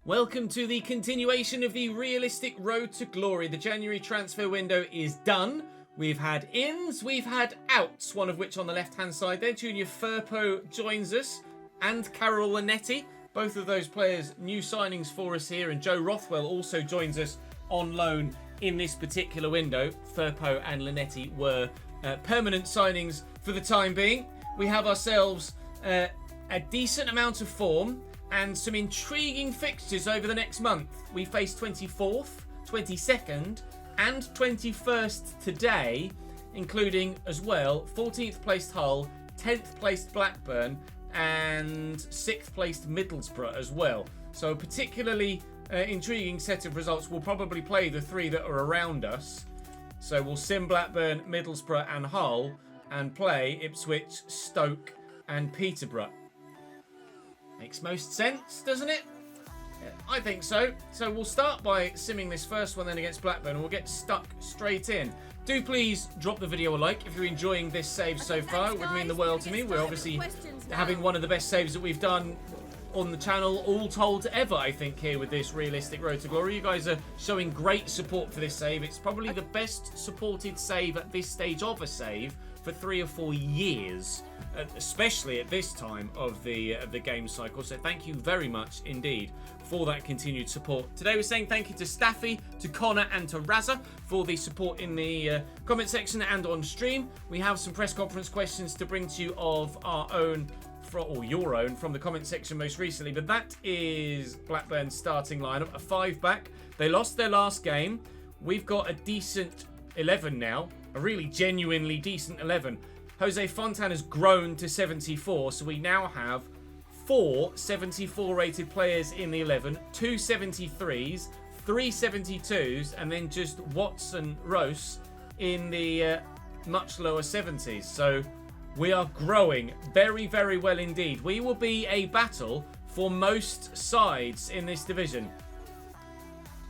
Welcome to the continuation of the realistic road to glory. The January transfer window is done. We've had ins, we've had outs, one of which on the left-hand side there. Junior Firpo joins us, and Carol Linetti. Both of those players, new signings for us here, and Joe Rothwell also joins us on loan in this particular window. Firpo and Linetti were permanent signings for the time being. We have ourselves a decent amount of form and some intriguing fixtures over the next month. We face 24th, 22nd and 21st today, including as well 14th placed Hull, 10th placed Blackburn and 6th placed Middlesbrough as well. So a particularly intriguing set of results. We'll probably play the three that are around us. So we'll sim Blackburn, Middlesbrough and Hull and play Ipswich, Stoke and Peterborough. Makes most sense, doesn't it? Yeah, I think so. So we'll start by simming this first one then against Blackburn and we'll get stuck straight in. Do please drop the video a like if you're enjoying this save so far. It would mean the world to me. We're obviously having one of the best saves that we've done on the channel all told ever, I think, here with this realistic road to glory. You guys are showing great support for this save. It's probably the best supported save at this stage of a save for 3 or 4 years, especially at this time of the game cycle. So thank you very much indeed for that continued support. Today we're saying thank you to Staffy, to Connor and to Razza for the support in the comment section and on stream. We have some press conference questions to bring to you of our own, or your own, from the comment section most recently. But that is Blackburn's starting lineup, a 5-back. They lost their last game. We've got a decent 11 now, a really genuinely decent 11. Jose Fontan has grown to 74, so we now have 4 74 rated players in the 11, 2 73s, 3 72s, and then just Watson Rose in the much lower 70s. So we are growing very, very well indeed. We will be a battle for most sides in this division.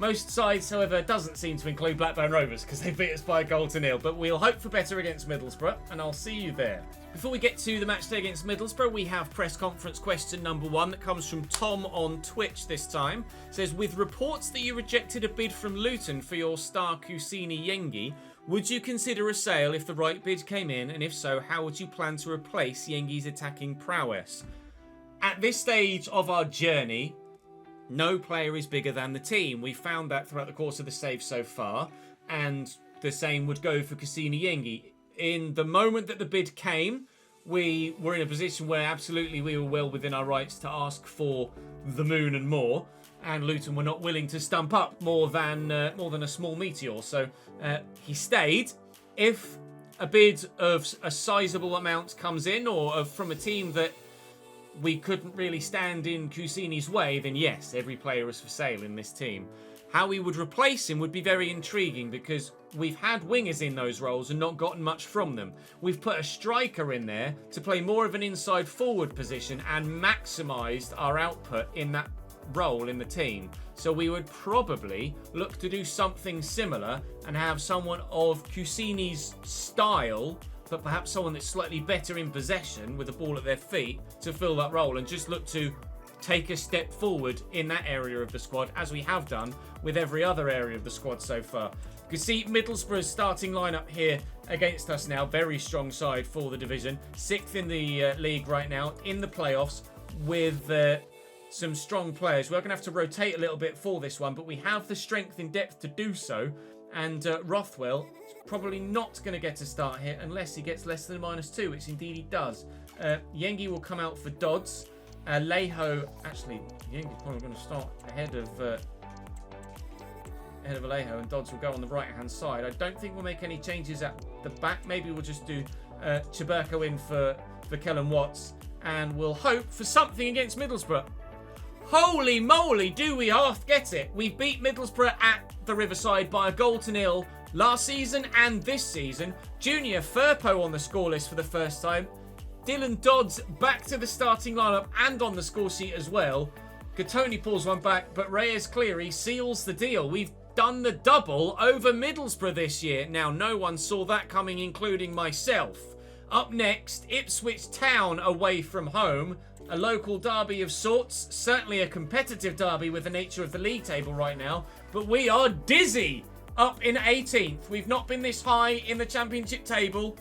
Most sides, however, doesn't seem to include Blackburn Rovers because they beat us by 1-0. But we'll hope for better against Middlesbrough, and I'll see you there. Before we get to the match day against Middlesbrough, we have press conference question number 1 that comes from Tom on Twitch this time. It says, with reports that you rejected a bid from Luton for your star Kusini Yengi, would you consider a sale if the right bid came in? And if so, how would you plan to replace Yengi's attacking prowess? At this stage of our journey, no player is bigger than the team. We found that throughout the course of the save so far, and the same would go for Kusini Yengi. In the moment that the bid came, we were in a position where absolutely we were well within our rights to ask for the moon and more, and Luton were not willing to stump up more than a small meteor. So he stayed. If a bid of a sizable amount comes in, or from a team that we couldn't really stand in Kusini's way, then yes, every player is for sale in this team. How we would replace him would be very intriguing because we've had wingers in those roles and not gotten much from them. We've put a striker in there to play more of an inside forward position and maximised our output in that role in the team. So we would probably look to do something similar and have someone of Kusini's style, but perhaps someone that's slightly better in possession with the ball at their feet to fill that role, and just look to take a step forward in that area of the squad, as we have done with every other area of the squad so far. You can see Middlesbrough's starting lineup here against us now. Very strong side for the division. 6th in the league right now, in the playoffs, with some strong players. We're going to have to rotate a little bit for this one, but we have the strength and depth to do so. And Rothwell is probably not going to get a start here unless he gets less than -2, which indeed he does. Yengi will come out for Dodds. Alejo, actually, Yengi's probably going to start ahead of Alejo, and Dodds will go on the right-hand side. I don't think we'll make any changes at the back. Maybe we'll just do Chiberko in for Kellen Watts, and we'll hope for something against Middlesbrough. Holy moly, do we half get it? We beat Middlesbrough at the Riverside by 1-0 last season and this season. Junior Firpo on the scorelist for the first time. Dylan Dodds back to the starting lineup and on the score sheet as well. Gatoni pulls one back, but Reyes Cleary seals the deal. We've done the double over Middlesbrough this year. Now, no one saw that coming, including myself. Up next, Ipswich Town away from home. A local derby of sorts. Certainly a competitive derby with the nature of the league table right now. But we are dizzy up in 18th. We've not been this high in the championship table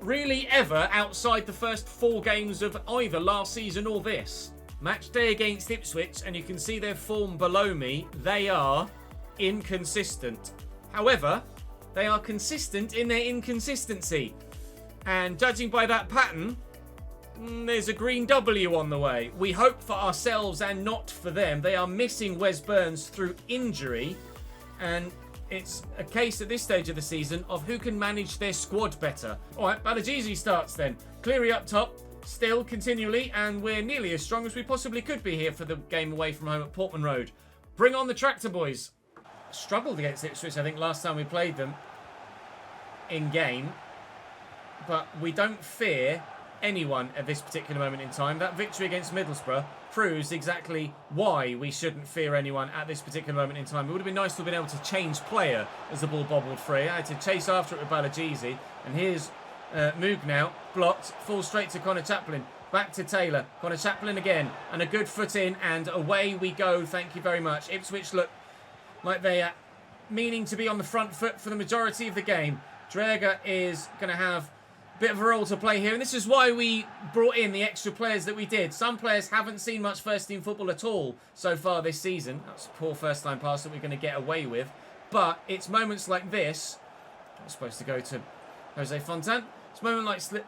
really ever outside the first 4 games of either last season or this. Match day against Ipswich, and you can see their form below me. They are inconsistent. However, they are consistent in their inconsistency. And judging by that pattern, there's a green W on the way. We hope for ourselves and not for them. They are missing Wes Burns through injury, and it's a case at this stage of the season of who can manage their squad better. All right, Balagizi starts then. Cleary up top, still continually, and we're nearly as strong as we possibly could be here for the game away from home at Portman Road. Bring on the tractor boys. Struggled against Ipswich, I think, last time we played them in game, but we don't fear anyone at this particular moment in time. That victory against Middlesbrough proves exactly why we shouldn't fear anyone at this particular moment in time. It would have been nice to have been able to change player as the ball bobbled free. I had to chase after it with Balagizi, and here's Moog now, blocked, falls straight to Connor Chaplin. Back to Taylor, Connor Chaplin again, and a good foot in, and away we go. Thank you very much. Ipswich look like they are meaning to be on the front foot for the majority of the game. Dreger is going to have a bit of a role to play here, and this is why we brought in the extra players that we did. Some players haven't seen much first-team football at all so far this season. That's a poor first-time pass that we're going to get away with. But it's moments like this. I'm supposed to go to Jose Fontan. It's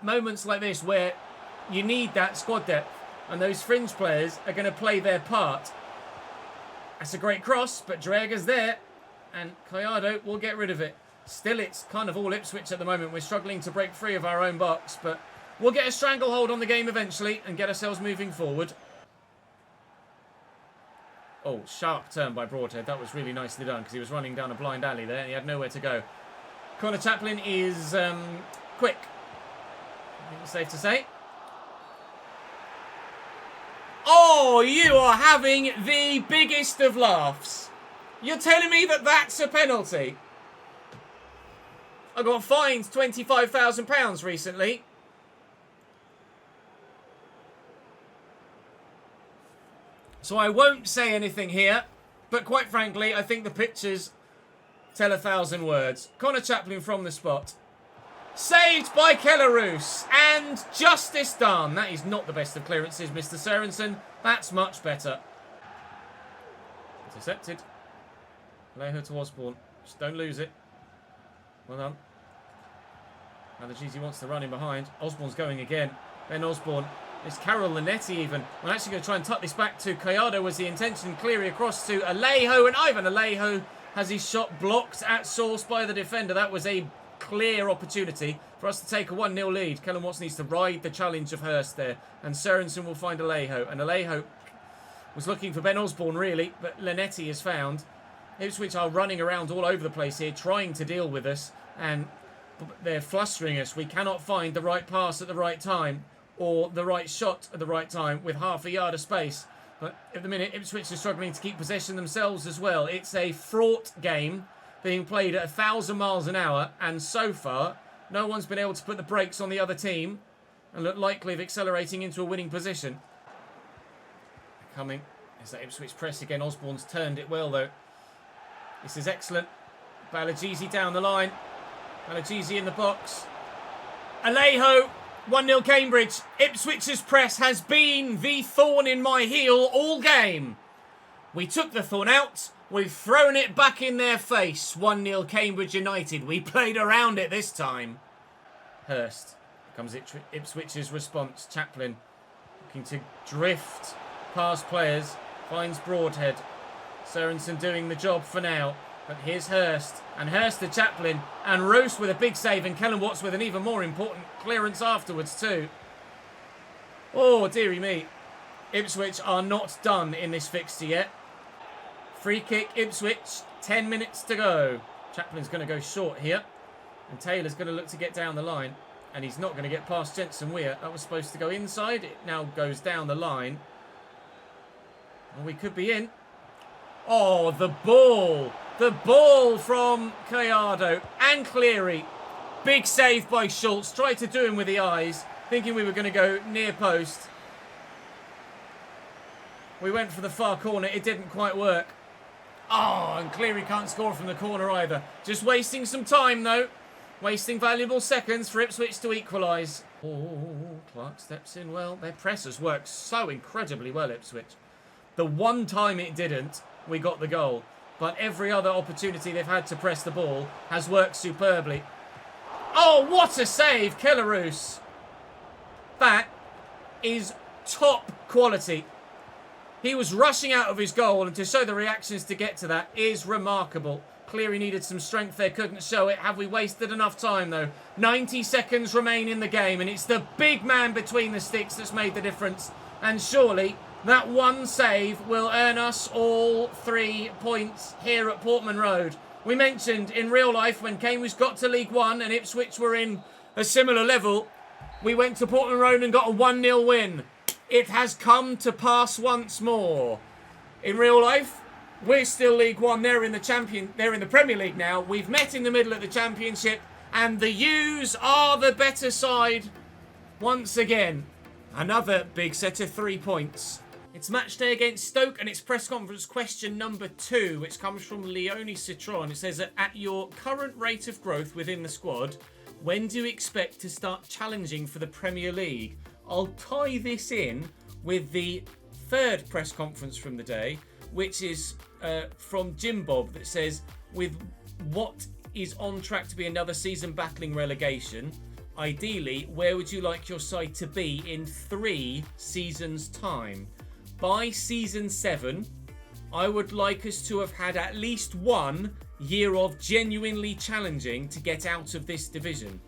moments like this where you need that squad depth, and those fringe players are going to play their part. That's a great cross, but Dreger's there, and Collado will get rid of it. Still, it's kind of all Ipswich at the moment. We're struggling to break free of our own box, but we'll get a stranglehold on the game eventually and get ourselves moving forward. Oh, sharp turn by Broadhead. That was really nicely done because he was running down a blind alley there and he had nowhere to go. Connor Chaplin is quick, I think it's safe to say. Oh, you are having the biggest of laughs. You're telling me that that's a penalty? I got fined £25,000 recently. So I won't say anything here, but quite frankly, I think the pictures tell 1,000 words. Connor Chaplin from the spot. Saved by Kelleroos, and justice done. That is not the best of clearances, Mr. Sørensen. That's much better. Intercepted. Alejo to Osborne. Just don't lose it. Well done. Balagizi wants to run in behind. Osborne's going again. Ben Osborne. It's Carol Linetti even. I'm actually going to try and tuck this back to Collado was the intention. Cleary across to Alejo, and Ivan Alejo has his shot blocked at source by the defender. That was a clear opportunity for us to take a 1-0 lead. Kellen Watts needs to ride the challenge of Hurst there, and Sørensen will find Alejo, and Alejo was looking for Ben Osborne really, but Linetti is found. Ipswich are running around all over the place here, trying to deal with us, and they're flustering us. We cannot find the right pass at the right time, or the right shot at the right time with half a yard of space. But at the minute, Ipswich are struggling to keep possession themselves as well. It's a fraught game being played at 1,000 miles an hour, and so far, no one's been able to put the brakes on the other team and look likely of accelerating into a winning position. Coming. Is that Ipswich press again? Osborne's turned it well, though. This is excellent. Balagizi down the line. Balagizi in the box. Alejo, 1-0 Cambridge. Ipswich's press has been the thorn in my heel all game. We took the thorn out. We've thrown it back in their face. 1-0 Cambridge United. We played around it this time. Hurst. Here comes Ipswich's response. Chaplin looking to drift past players. Finds Broadhead. Sørensen doing the job for now. But here's Hurst. And Hurst to Chaplin. And Roos with a big save. And Kellen Watts with an even more important clearance afterwards too. Oh, dearie me. Ipswich are not done in this fixture yet. Free kick, Ipswich. 10 minutes to go. Chaplin's going to go short here. And Taylor's going to look to get down the line. And he's not going to get past Jensen Weir. That was supposed to go inside. It now goes down the line. And we could be in. Oh, the ball. The ball from Collado and Cleary. Big save by Schultz. Tried to do him with the eyes, thinking we were going to go near post. We went for the far corner. It didn't quite work. Oh, and Cleary can't score from the corner either. Just wasting some time, though. Wasting valuable seconds for Ipswich to equalise. Oh, Clark steps in well. Their pressers work so incredibly well, Ipswich. The one time it didn't, we got the goal. But every other opportunity they've had to press the ball has worked superbly. Oh, what a save, Kellerus. That is top quality. He was rushing out of his goal, and to show the reactions to get to that is remarkable. Cleary needed some strength there, couldn't show it. Have we wasted enough time, though? 90 seconds remain in the game, and it's the big man between the sticks that's made the difference. And surely that one save will earn us all 3 points here at Portman Road. We mentioned in real life when Cambridge got to League One and Ipswich were in a similar level, we went to Portman Road and got a 1-0 win. It has come to pass once more. In real life, we're still League One. They're in the Premier League now. We've met in the middle of the Championship, and the U's are the better side once again. Another big set of 3 points. It's match day against Stoke, and it's press conference question number 2, which comes from Leone Citron. It says that at your current rate of growth within the squad, when do you expect to start challenging for the Premier League? I'll tie this in with the third press conference from the day, which is from Jim Bob, that says, with what is on track to be another season battling relegation, ideally, where would you like your side to be in 3 seasons' time? By season 7, I would like us to have had at least 1 year of genuinely challenging to get out of this division.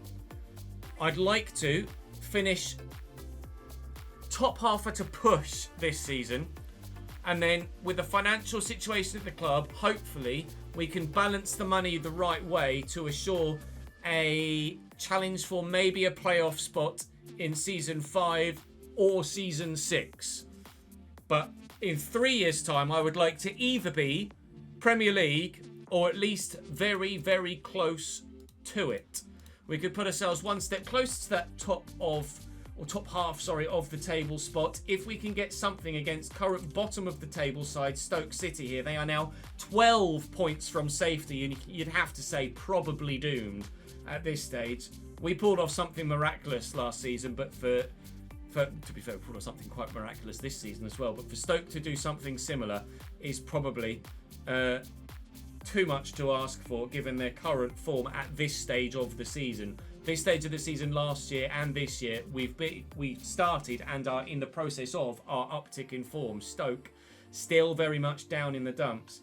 I'd like to finish top half at a push this season, and then with the financial situation at the club, hopefully we can balance the money the right way to assure a challenge for maybe a playoff spot in season 5 or season 6. But in 3 years' time, I would like to either be Premier League or at least very, very close to it. We could put ourselves one step closer to that top half of the table spot if we can get something against current bottom of the table side Stoke City here. They are now 12 points from safety, and you'd have to say probably doomed at this stage. We pulled off something miraculous last season, but to be fair, we pulled off something quite miraculous this season as well. But for Stoke to do something similar is probably too much to ask for, given their current form at this stage of the season. This stage of the season last year and this year, we've started and are in the process of our uptick in form. Stoke still very much down in the dumps.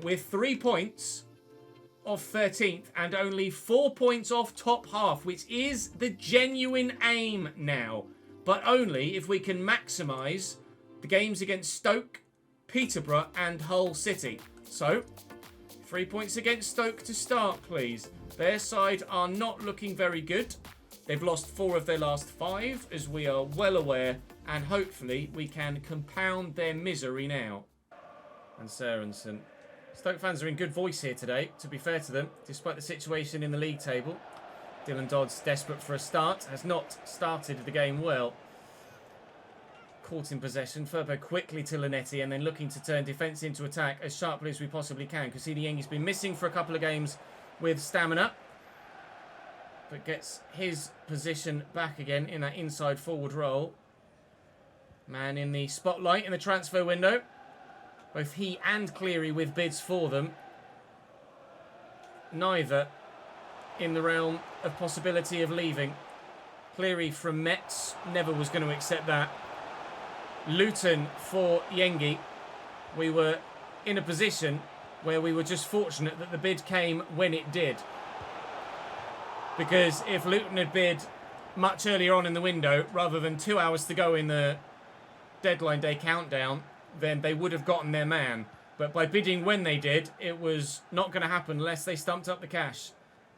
We're 3 points off 13th and only 4 points off top half, which is the genuine aim now. But only if we can maximise the games against Stoke, Peterborough and Hull City. So, 3 points against Stoke to start, please. Their side are not looking very good. They've lost 4 of their last 5, as we are well aware, and hopefully we can compound their misery now. And Sørensen. Stoke fans are in good voice here today, to be fair to them, despite the situation in the league table. Dylan Dodds, desperate for a start, has not started the game well. Caught in possession. Furbo quickly to Linetti, and then looking to turn defence into attack as sharply as we possibly can. Cassini Yengi's been missing for a couple of games with stamina, but gets his position back again in that inside forward role. Man in the spotlight in the transfer window. Both he and Cleary with bids for them. Neither in the realm of possibility of leaving. Cleary from Metz, never was going to accept that. Luton for Yengi. We were in a position where we were just fortunate that the bid came when it did. Because if Luton had bid much earlier on in the window, rather than 2 hours to go in the deadline day countdown, then they would have gotten their man. But by bidding when they did, it was not going to happen unless they stumped up the cash.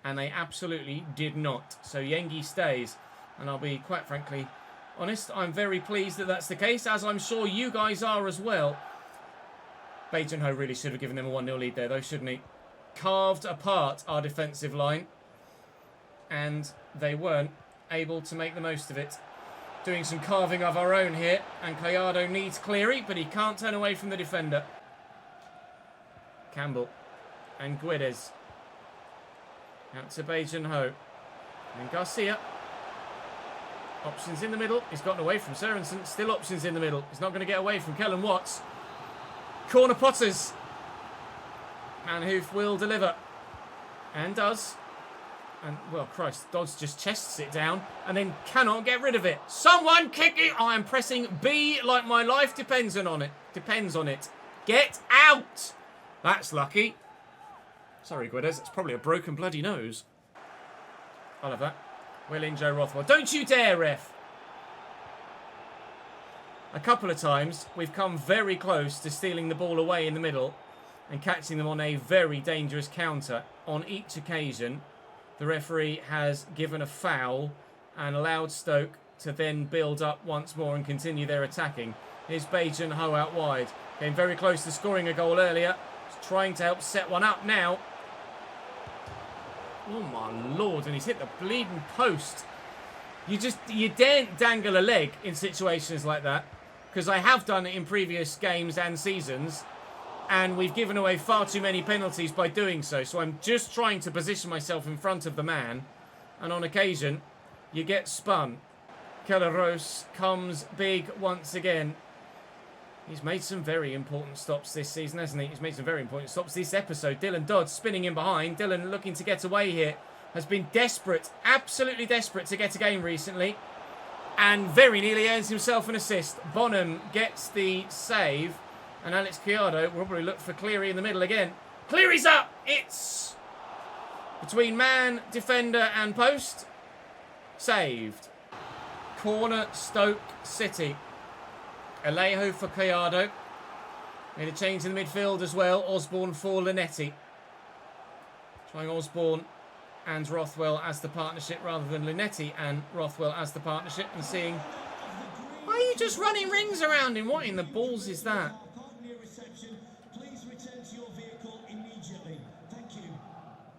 And they absolutely did not. So Yengi stays. And I'll be quite frankly honest, I'm very pleased that that's the case, as I'm sure you guys are as well. Bajan-Ho really should have given them a 1-0 lead there, though, shouldn't he? Carved apart our defensive line. and they weren't able to make the most of it. Doing some carving of our own here, and Gallardo needs Cleary, but he can't turn away from the defender. Campbell and Guedes. Out to Ho. And Garcia. Options in the middle. He's gotten away from Sørensen. Still options in the middle. He's not going to get away from Kellen Watts. Corner Potters. Manhoof will deliver. And does. And, well, Christ, Dodds just chests it down and then cannot get rid of it. Someone kick it! I am pressing B like my life depends on it. Get out! That's lucky. Sorry, Guedes. It's probably a broken bloody nose. I love that. Will in Joe Rothwell. Don't you dare, ref! A couple of times, we've come very close to stealing the ball away in the middle and catching them on a very dangerous counter. On each occasion, the referee has given a foul and allowed Stoke to then build up once more and continue their attacking. Here's Ho out wide. Came very close to scoring a goal earlier. He's trying to help set one up now. Oh my lord, and he's hit the bleeding post. You daren't dangle a leg in situations like that, because I have done it in previous games and seasons, and we've given away far too many penalties by doing so. So I'm just trying to position myself in front of the man, and on occasion, you get spun. Kelleros comes big once again. He's made some very important stops this season, hasn't he? He's made some very important stops this episode. Dylan Dodds spinning in behind. Dylan looking to get away here. Has been desperate, absolutely desperate to get a game recently. And very nearly earns himself an assist. Bonham gets the save. And Alex Gallardo will probably look for Cleary in the middle again. Cleary's up! It's between man, defender and post. Saved. Corner Stoke City. Alejo for Gallardo. Made a change in the midfield as well. Osborne for Linetti. Trying Osborne and Rothwell as the partnership rather than Linetti and Rothwell as the partnership, and seeing... Why are you just running rings around him? What in the balls is that?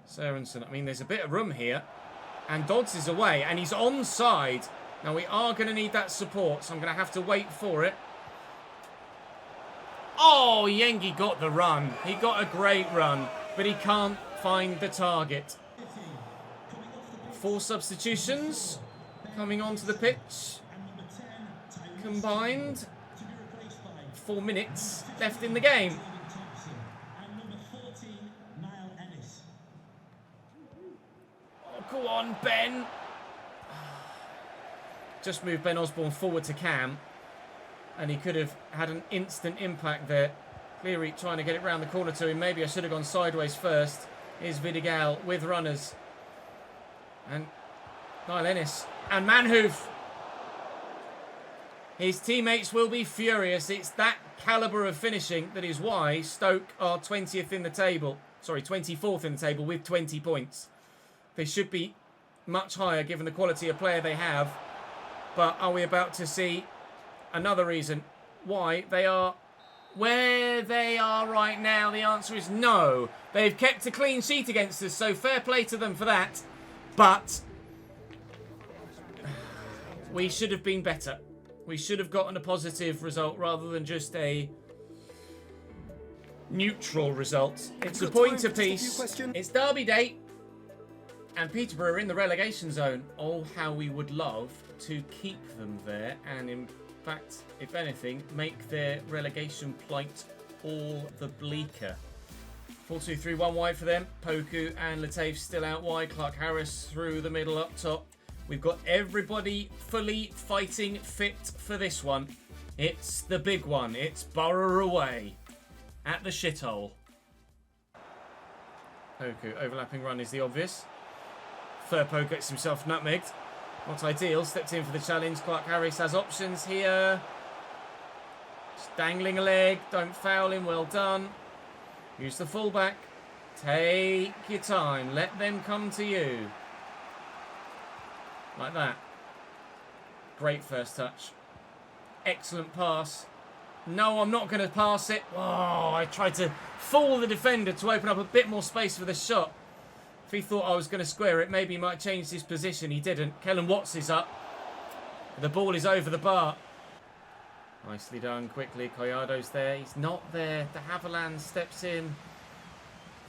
Sørensen, I mean, there's a bit of room here. And Dodds is away, and he's onside. Now, we are going to need that support, so I'm going to have to wait for it. Oh, Yengi got the run. He got a great run, but he can't find the target. 4 substitutions coming onto the pitch. Combined. 4 minutes left in the game. Oh, go on, Ben. Just moved Ben Osborne forward to Cam, and he could have had an instant impact there. Cleary trying to get it round the corner to him. Maybe I should have gone sideways first. Here's Vidigal with runners. And Niall Ennis. And Manhoof. His teammates will be furious. It's that calibre of finishing that is why Stoke are 20th in the table. Sorry, 24th in the table with 20 points. They should be much higher given the quality of player they have. But are we about to see another reason why they are where they are right now? The answer is no. They've kept a clean sheet against us, so fair play to them for that. But we should have been better. We should have gotten a positive result rather than just a neutral result. It's a point apiece. It's Derby Day. And Peterborough are in the relegation zone. Oh, how we would love to keep them there. And in fact, if anything, make their relegation plight all the bleaker. 4-2-3-1 wide for them. Poku and Lateef still out wide. Clark Harris through the middle up top. We've got everybody fully fighting fit for this one. It's the big one. It's Borough away at the shithole. Poku, overlapping run is the obvious. Firpo gets himself nutmegged. Not ideal. Stepped in for the challenge. Clark Harris has options here. Just dangling a leg. Don't foul him. Well done. Use the fullback. Take your time. Let them come to you. Like that. Great first touch. Excellent pass. No, I'm not going to pass it. Oh, I tried to fool the defender to open up a bit more space for the shot. If he thought I was going to square it, maybe he might change his position. He didn't. Kellen Watts is up. The ball is over the bar. Nicely done, quickly. Collado's there. He's not there. De Havilland steps in.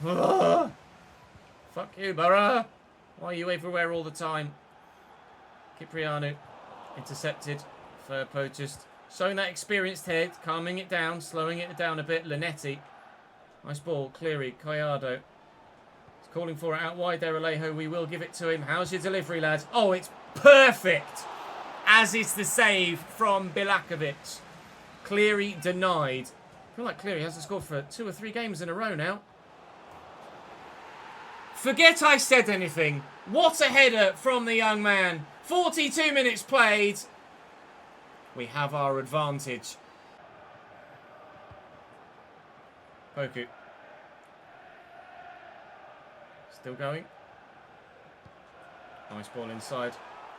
Fuck you, Borough. Why are you everywhere all the time? Cipriano intercepted. Firpo just showing that experienced head, calming it down, slowing it down a bit. Linetti. Nice ball. Cleary. Collado. He's calling for it out wide there, Alejo. We will give it to him. How's your delivery, lads? Oh, it's perfect. As is the save from Bilakovic. Cleary denied. I feel like Cleary hasn't scored for 2 or 3 games in a row now. Forget I said anything. What a header from the young man. 42 minutes played. We have our advantage. Poku. Still going. Nice ball inside.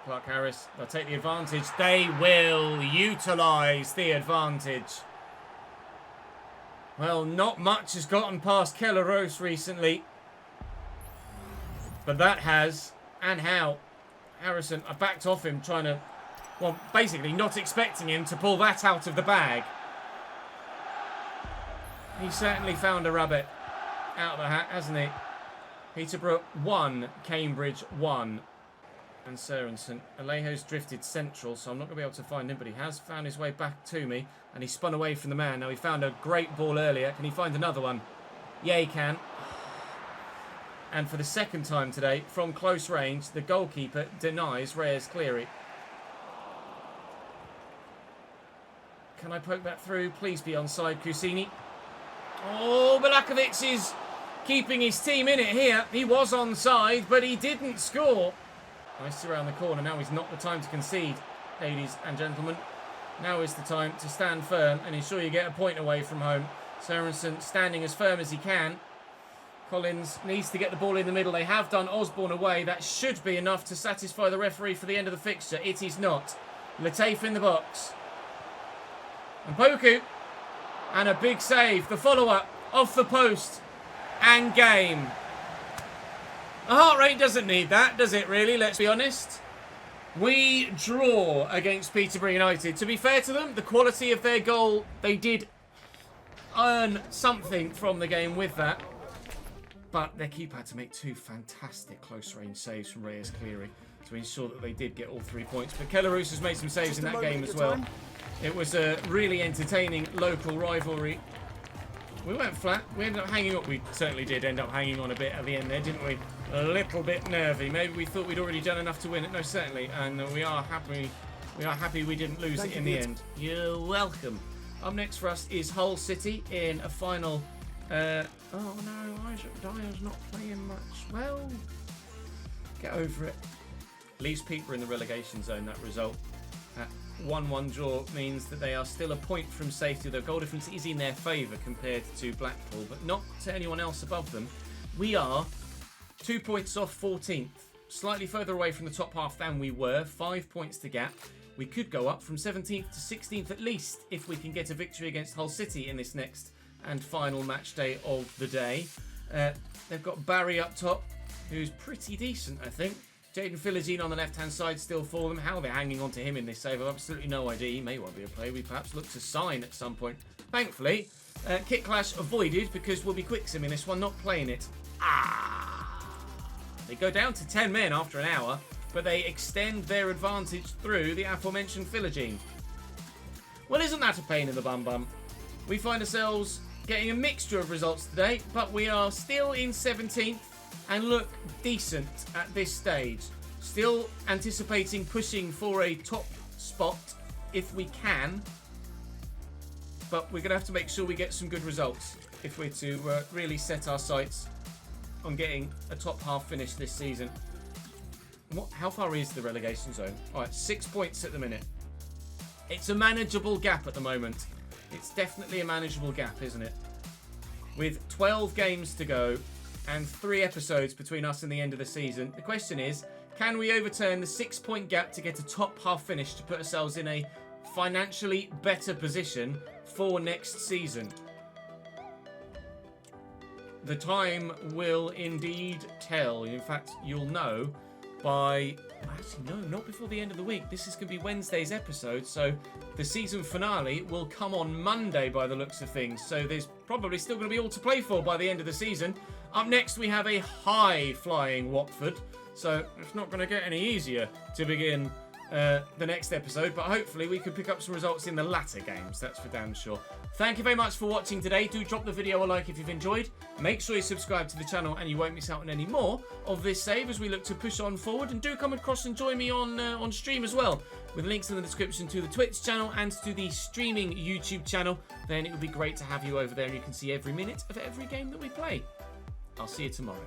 Clark Harris, they'll take the advantage. They will utilise the advantage. Well, not much has gotten past Kelleros recently. But that has. And how. Harrison, I backed off him trying to... Well, basically not expecting him to pull that out of the bag. He certainly found a rabbit out of the hat, hasn't he? Peterborough 1, Cambridge 1. And Sørensen. Alejo's drifted central, so I'm not going to be able to find him, but he has found his way back to me, and he spun away from the man. Now, he found a great ball earlier. Can he find another one? Yeah, he can. And for the second time today, from close range, the goalkeeper denies Reyes Cleary. Can I poke that through? Please be onside, Kusini. Oh, Bilakovic is keeping his team in it here. He was onside, but he didn't score. Nice around the corner. Now is not the time to concede, ladies and gentlemen. Now is the time to stand firm and ensure you get a point away from home. Sørensen standing as firm as he can. Collins needs to get the ball in the middle. They have done Osborne away. That should be enough to satisfy the referee for the end of the fixture. It is not. Latafe in the box. And Poku. And a big save. The follow-up off the post. And game. The heart rate doesn't need that, does it really? Let's be honest. We draw against Peterborough United. To be fair to them, the quality of their goal, they did earn something from the game with that. But their keeper had to make 2 fantastic close-range saves from Reyes Cleary to ensure that they did get all 3 points. But Kelleros has made some saves in that game as well. It was a really entertaining local rivalry. We went flat. We ended up hanging up. We certainly did end up hanging on a bit at the end there, didn't we? A little bit nervy. Maybe we thought we'd already done enough to win it. No, certainly. And we are happy. We are happy we didn't lose it in the end. You're welcome. Up next for us is Hull City in a final. Oh no, Isaac Dyer's not playing much. Well, get over it. Leaves Peterborough in the relegation zone. That result. 1-1 draw means that they are still a point from safety. The goal difference is in their favour compared to Blackpool, but not to anyone else above them. We are 2 points off 14th, slightly further away from the top half than we were. 5 points to gap. We could go up from 17th to 16th at least if we can get a victory against Hull City in this next and final match day of the day. They've got Barry up top, who's pretty decent, I think. Jaden Philogene on the left-hand side still for them. How they're hanging on to him in this save, I've absolutely no idea. He may well be a player we perhaps look to sign at some point. Thankfully, kit clash avoided because we'll be quick simming this one, not playing it. They go down to 10 men after an hour, but they extend their advantage through the aforementioned Philogene. Well, isn't that a pain in the bum? We find ourselves getting a mixture of results today, but we are still in 17th. And look decent at this stage. Still anticipating pushing for a top spot if we can. But we're going to have to make sure we get some good results if we're to really set our sights on getting a top half finish this season. How far is the relegation zone? Alright, 6 points at the minute. It's a manageable gap at the moment. It's definitely a manageable gap, isn't it? With 12 games to go and 3 episodes between us and the end of the season. The question is, can we overturn the 6 point gap to get a top half finish to put ourselves in a financially better position for next season? the time will indeed tell. In fact, you'll know by... Actually, no, not before the end of the week. This is going to be Wednesday's episode, so the season finale will come on Monday by the looks of things. So there's probably still going to be all to play for by the end of the season. Up next, we have a high-flying Watford, so it's not going to get any easier to begin the next episode, but hopefully we can pick up some results in the latter games, that's for damn sure. Thank you very much for watching today. Do drop the video a like if you've enjoyed. Make sure you subscribe to the channel and you won't miss out on any more of this save as we look to push on forward. And do come across and join me on stream as well, with links in the description to the Twitch channel and to the streaming YouTube channel. Then it would be great to have you over there and you can see every minute of every game that we play. I'll see you tomorrow.